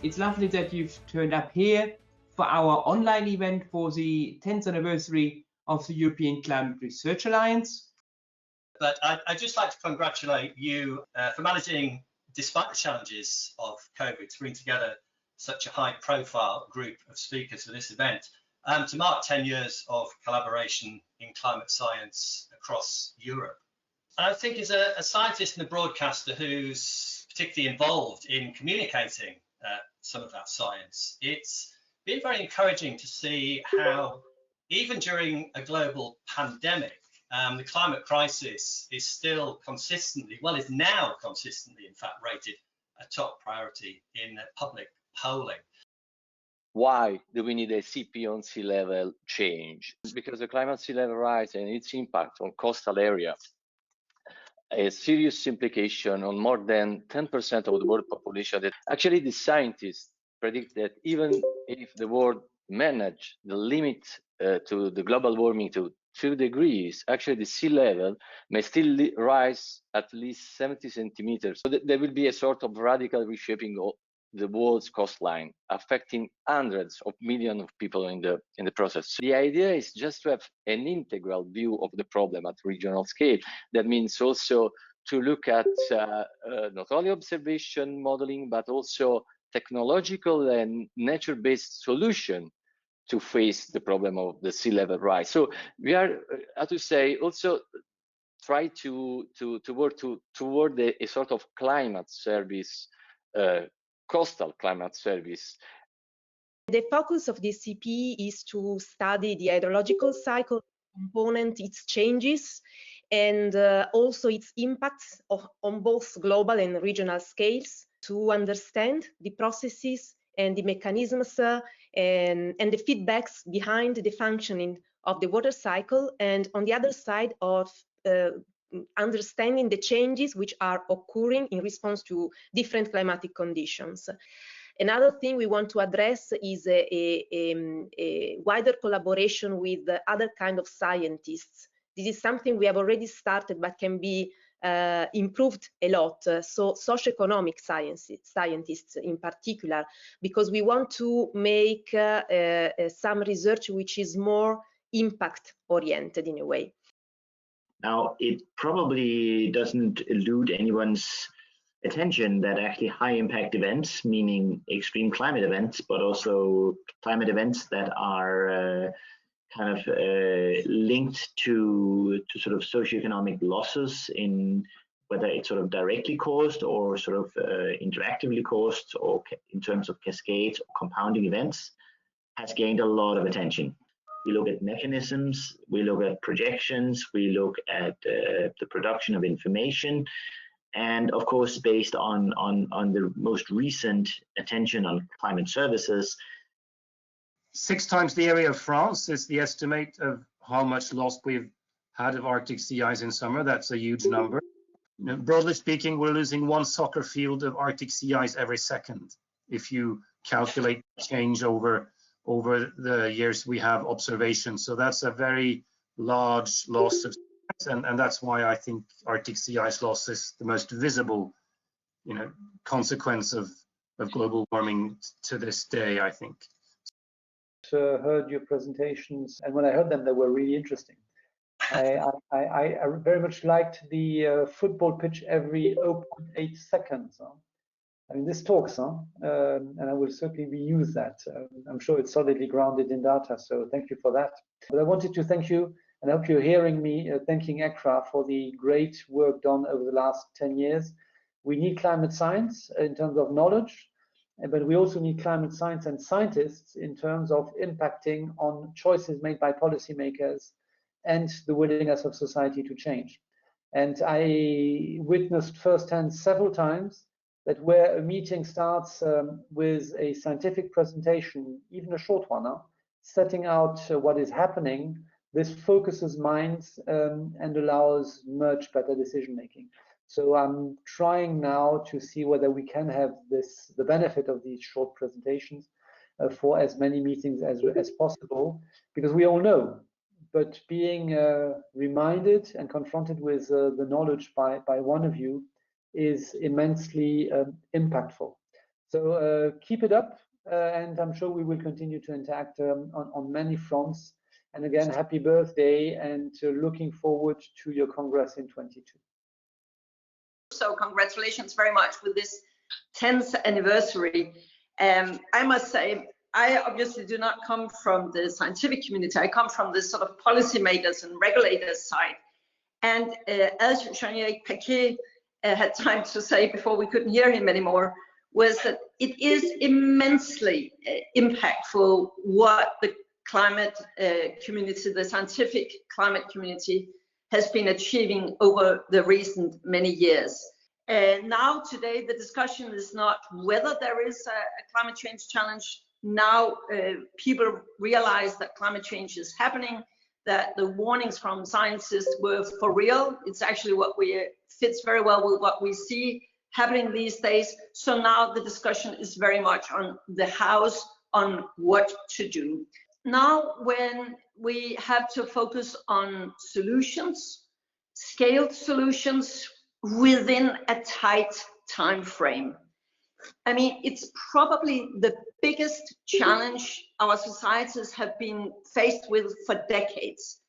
it's lovely that you've turned up here for our online event for the 10th anniversary of the European Climate Research Alliance. But I'd just like to congratulate you for managing, despite the challenges of COVID, to bring together such a high-profile group of speakers for this event, to mark 10 years of collaboration in climate science across Europe. And I think as a scientist and a broadcaster who's particularly involved in communicating some of that science, it's been very encouraging to see how, even during a global pandemic, the climate crisis is still consistently, well, is now consistently, in fact, rated a top priority in public polling. Why do we need a CP on sea level change? Because the climate sea level rise and its impact on coastal area a serious implication on more than 10% of the world population. That actually the scientists predict that even if the world manage the limit to the global warming to 2 degrees, actually the sea level may still rise at least 70 centimeters. So there will be a sort of radical reshaping of the world's coastline, affecting hundreds of millions of people in the process. So the idea is just to have an integral view of the problem at regional scale. That means also to look at not only observation modeling, but also technological and nature-based solution to face the problem of the sea level rise. So we are, how to say, also try to work toward a sort of climate service, coastal climate service. The focus of the CP is to study the hydrological cycle component, its changes, and also its impacts on both global and regional scales, to understand the processes and the mechanisms and the feedbacks behind the functioning of the water cycle, and on the other side of understanding the changes which are occurring in response to different climatic conditions. Another thing we want to address is a wider collaboration with other kind of scientists. This is something we have already started but can be improved a lot. So socioeconomic scientists in particular, because we want to make some research which is more impact oriented in a way. Now, it probably doesn't elude anyone's attention that actually high impact events, meaning extreme climate events, but also climate events that are kind of linked to sort of socioeconomic losses, in whether it's sort of directly caused or sort of interactively caused, or in terms of cascades or compounding events, has gained a lot of attention. We look at mechanisms, we look at projections, we look at the production of information, and of course, based on the most recent attention on climate services. 6 times the area of France is the estimate of how much loss we've had of Arctic sea ice in summer. That's a huge number. You know, broadly speaking, we're losing 1 soccer field of Arctic sea ice every second, if you calculate change over the years we have observation. So that's a very large loss of sea ice, and that's why I think Arctic sea ice loss is the most visible, you know, consequence of global warming to this day, I think. Heard your presentations, and when I heard them, they were really interesting. I very much liked the football pitch every 0.8 seconds. I mean, this talks, and I will certainly reuse that. I'm sure it's solidly grounded in data, so thank you for that. But I wanted to thank you, and I hope you're hearing me thanking ECRA for the great work done over the last 10 years. We need climate science in terms of knowledge, but we also need climate science and scientists in terms of impacting on choices made by policymakers and the willingness of society to change. And I witnessed firsthand several times that where a meeting starts with a scientific presentation, even a short one, setting out what is happening, this focuses minds and allows much better decision making. So I'm trying now to see whether we can have the benefit of these short presentations for as many meetings as possible, because we all know, but being reminded and confronted with the knowledge by one of you is immensely impactful. So keep it up, and I'm sure we will continue to interact on many fronts. And again, happy birthday, and looking forward to your Congress in 22. So congratulations very much with this 10th anniversary. I must say, I obviously do not come from the scientific community. I come from the sort of policymakers and regulators side. And as Jean-Eric Paquet had time to say before we couldn't hear him anymore, was that it is immensely impactful what the climate community, the scientific climate community, has been achieving over the recent many years. Now, today, the discussion is not whether there is a climate change challenge. Now, people realize that climate change is happening, that the warnings from scientists were for real. It's actually fits very well with what we see happening these days. So now the discussion is very much on the hows, on what to do. Now, when we have to focus on solutions, scaled solutions within a tight time frame. I mean, it's probably the biggest challenge our societies have been faced with for decades.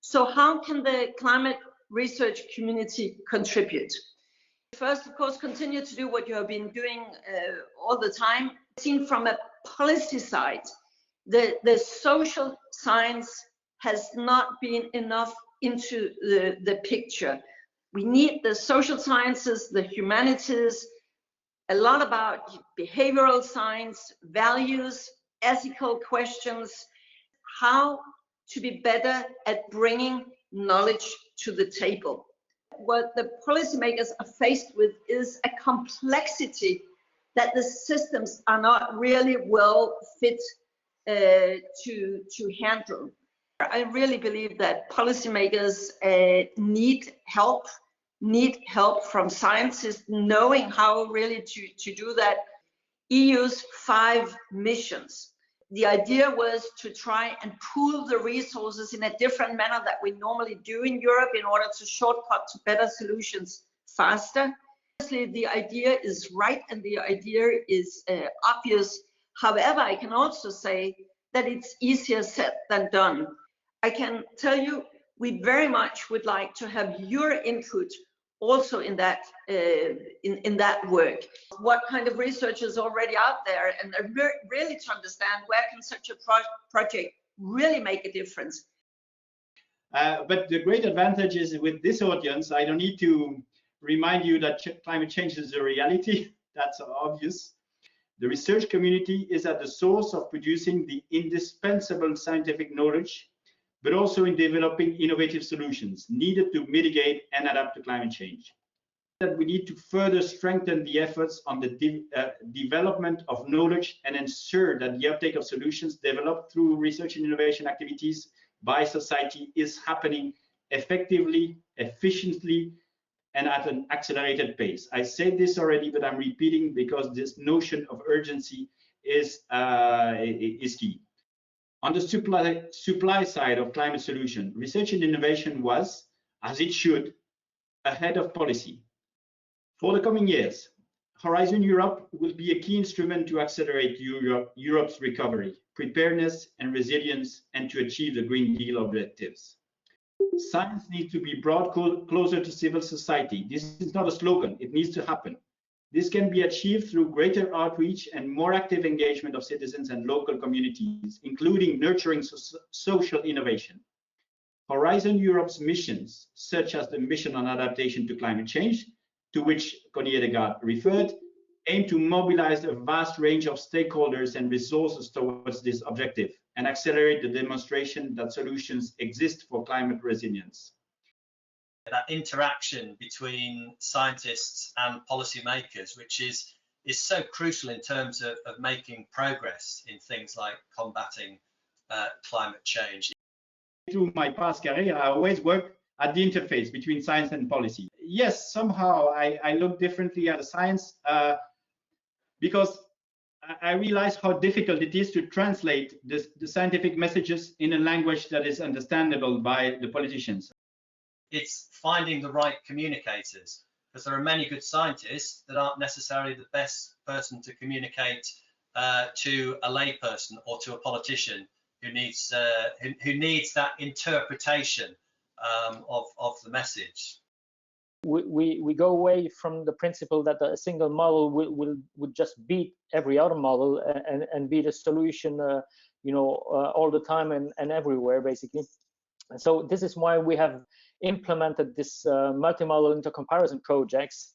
So how can the climate research community contribute? First, of course, continue to do what you have been doing all the time. Seen from a policy side, the social science has not been enough into the picture. We need the social sciences, the humanities, a lot about behavioral science, values, ethical questions, how to be better at bringing knowledge to the table. What the policymakers are faced with is a complexity that the systems are not really well fit to handle. I really believe that policymakers need help from scientists knowing how really to do that. EU's 5 missions. The idea was to try and pool the resources in a different manner that we normally do in Europe in order to shortcut to better solutions faster. Obviously, the idea is right and the idea is obvious. However, I can also say that it's easier said than done. I can tell you, we very much would like to have your input also in that work. What kind of research is already out there, and really to understand where can such a project really make a difference. But the great advantage is with this audience, I don't need to remind you that climate change is a reality. That's obvious. The research community is at the source of producing the indispensable scientific knowledge, but also in developing innovative solutions needed to mitigate and adapt to climate change. That we need to further strengthen the efforts on the development of knowledge and ensure that the uptake of solutions developed through research and innovation activities by society is happening effectively, efficiently, and at an accelerated pace. I said this already, but I'm repeating because this notion of urgency is key. On the supply side of climate solution, research and innovation was, as it should, ahead of policy. For the coming years, Horizon Europe will be a key instrument to accelerate Europe's recovery, preparedness and resilience, and to achieve the Green Deal objectives. Science needs to be brought closer to civil society. This is not a slogan, it needs to happen. This can be achieved through greater outreach and more active engagement of citizens and local communities, including nurturing social innovation. Horizon Europe's missions, such as the mission on adaptation to climate change, to which Connie Hedegaard referred, aim to mobilize a vast range of stakeholders and resources towards this objective and accelerate the demonstration that solutions exist for climate resilience. That interaction between scientists and policymakers, which is so crucial in terms of making progress in things like combating climate change. Through my past career, I always worked at the interface between science and policy. Yes, somehow I look differently at the science because I realize how difficult it is to translate the scientific messages in a language that is understandable by the politicians. It's finding the right communicators because there are many good scientists that aren't necessarily the best person to communicate to a layperson or to a politician who needs that interpretation of the message. We go away from the principle that a single model would just beat every other model and be the solution, all the time and everywhere, basically. And so this is why we have implemented this multi-model intercomparison projects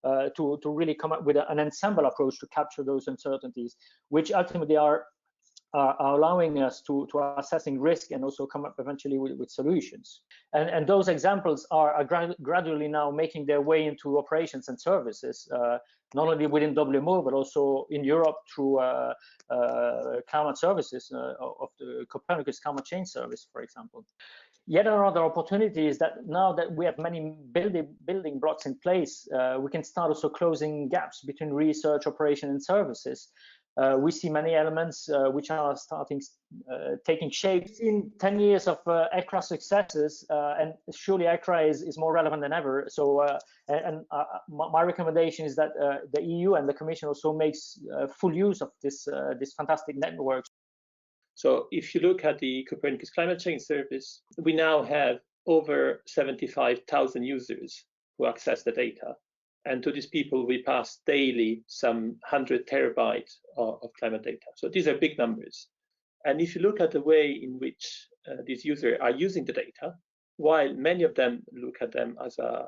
to really come up with an ensemble approach to capture those uncertainties, which ultimately are allowing us to assessing risk and also come up eventually with solutions. And those examples are gradually now making their way into operations and services, not only within WMO, but also in Europe through climate services of the Copernicus Climate Change Service, for example. Yet another opportunity is that now that we have many building blocks in place, we can start also closing gaps between research, operation, and services. We see many elements which are taking shape in 10 years of ECRA successes, and surely ECRA is more relevant than ever. So, my recommendation is that the EU and the Commission also makes full use of this fantastic network. So, if you look at the Copernicus Climate Change Service, we now have over 75,000 users who access the data. And to these people, we pass daily some 100 terabytes of climate data. So these are big numbers. And if you look at the way in which these users are using the data, while many of them look at them as a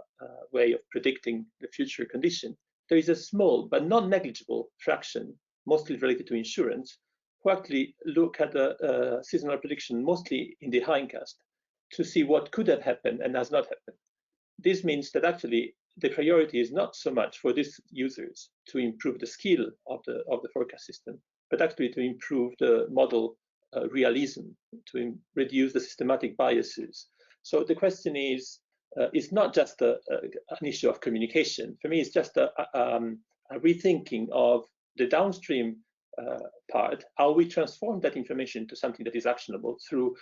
way of predicting the future condition, there is a small but not negligible fraction, mostly related to insurance, who actually look at the seasonal prediction, mostly in the hindcast, to see what could have happened and has not happened. This means that actually the priority is not so much for these users to improve the skill of the forecast system, but actually to improve the model realism, to reduce the systematic biases. So the question is not just an issue of communication. For me, it's just a rethinking of the downstream part, how we transform that information into something that is actionable through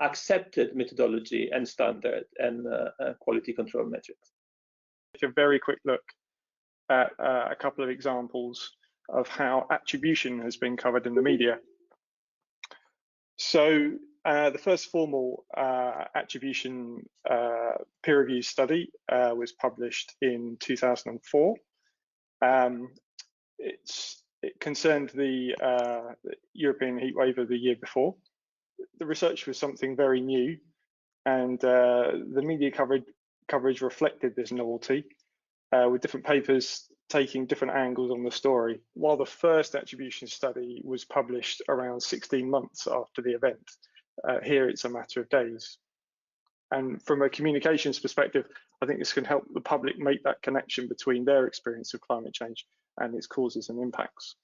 accepted methodology and standard and quality control metrics. A very quick look at a couple of examples of how attribution has been covered in the media. So the first formal attribution peer review study was published in 2004. It concerned the European heatwave of the year before. The research was something very new, and the media coverage reflected this novelty, with different papers taking different angles on the story. While the first attribution study was published around 16 months after the event, here it's a matter of days. And from a communications perspective, I think this can help the public make that connection between their experience of climate change and its causes and impacts.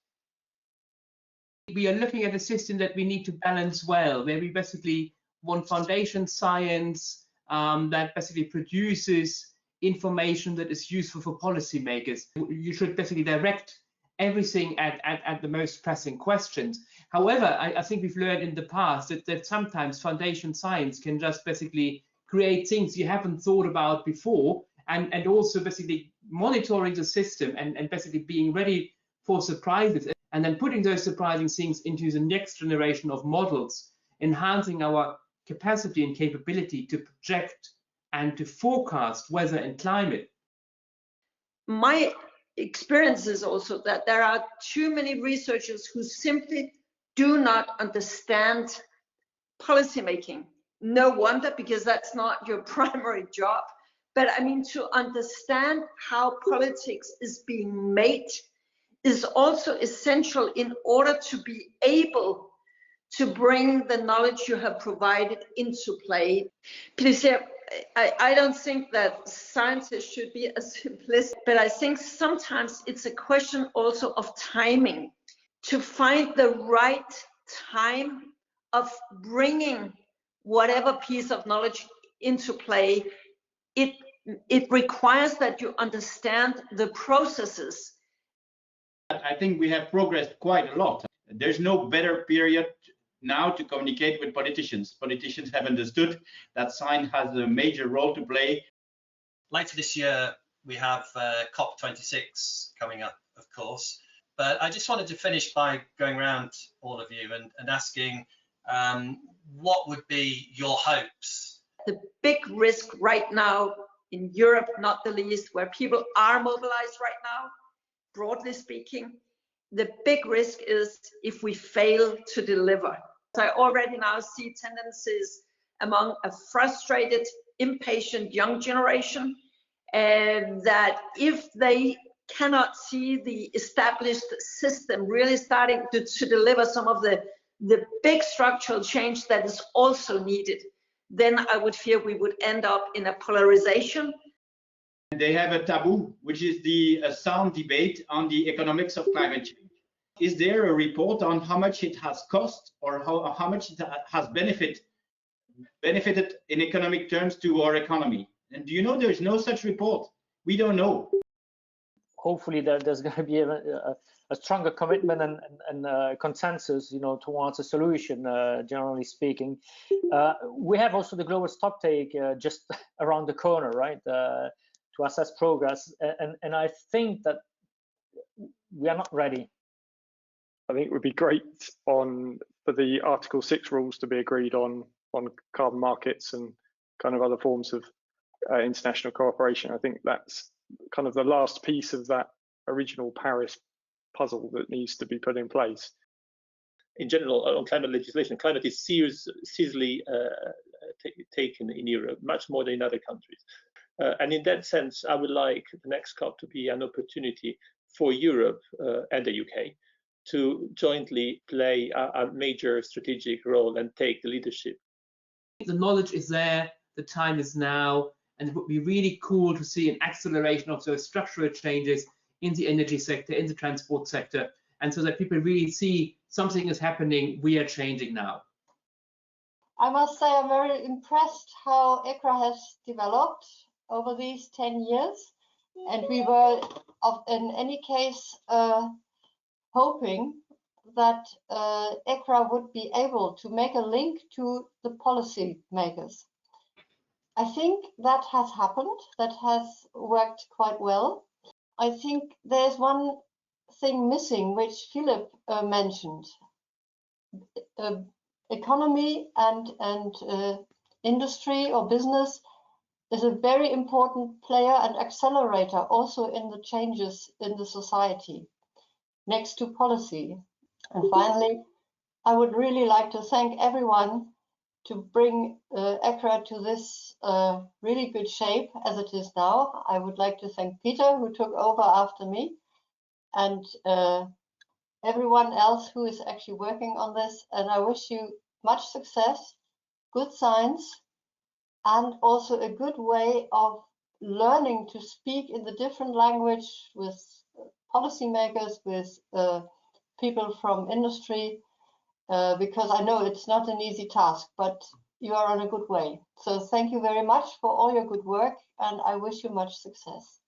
We are looking at a system that we need to balance well, where we basically want foundation science that basically produces information that is useful for policymakers. You should basically direct everything at the most pressing questions. However, I think we've learned in the past that sometimes foundation science can just basically create things you haven't thought about before, and also basically monitoring the system and basically being ready for surprises, and then putting those surprising things into the next generation of models, enhancing our capacity and capability to project and to forecast weather and climate. My experience is also that there are too many researchers who simply do not understand policymaking. No wonder, because that's not your primary job. But I mean, to understand how politics is being made is also essential in order to be able to bring the knowledge you have provided into play. Please, I don't think that scientists should be a simplist, but I think sometimes it's a question also of timing, to find the right time of bringing whatever piece of knowledge into play. It requires that you understand the processes. I think we have progressed quite a lot. There's no better period now to communicate with politicians. Politicians have understood that science has a major role to play. Later this year, we have COP26 coming up, of course. But I just wanted to finish by going around all of you and asking what would be your hopes? The big risk right now in Europe, not the least, where people are mobilized right now, broadly speaking, the big risk is if we fail to deliver. So I already now see tendencies among a frustrated, impatient young generation, that if they cannot see the established system really starting to deliver some of the big structural change that is also needed, then I would fear we would end up in a polarization. They have a taboo, which is the sound debate on the economics of climate change. Is there a report on how much it has cost or how much it has benefited in economic terms to our economy? And do you know there's no such report? We don't know. Hopefully there's going to be a stronger commitment and consensus, you know, towards a solution, generally speaking. We have also the global stocktake just around the corner, right, to assess progress. And I think that we are not ready. I think it would be great for the Article 6 rules to be agreed on carbon markets and kind of other forms of international cooperation. I think that's kind of the last piece of that original Paris puzzle that needs to be put in place. In general, on climate legislation, climate is seriously taken in Europe, much more than in other countries. And in that sense, I would like the next COP to be an opportunity for Europe and the UK to jointly play a major strategic role and take the leadership. The knowledge is there, the time is now, and it would be really cool to see an acceleration of those structural changes in the energy sector, in the transport sector, and so that people really see something is happening, we are changing now. I must say I'm very impressed how ECRA has developed over these 10 years, and we were, in any case, hoping that ECRA would be able to make a link to the policy makers. I think that has happened, that has worked quite well. I think there's one thing missing, which Philippe mentioned. Economy and industry or business is a very important player and accelerator also in the changes in the society, next to policy. And finally, I would really like to thank everyone to bring ECRA to this really good shape as it is now. I would like to thank Peter, who took over after me, and everyone else who is actually working on this. And I wish you much success, good science, and also a good way of learning to speak in the different language with policymakers, with people from industry, because I know it's not an easy task, but you are on a good way. So thank you very much for all your good work, and I wish you much success.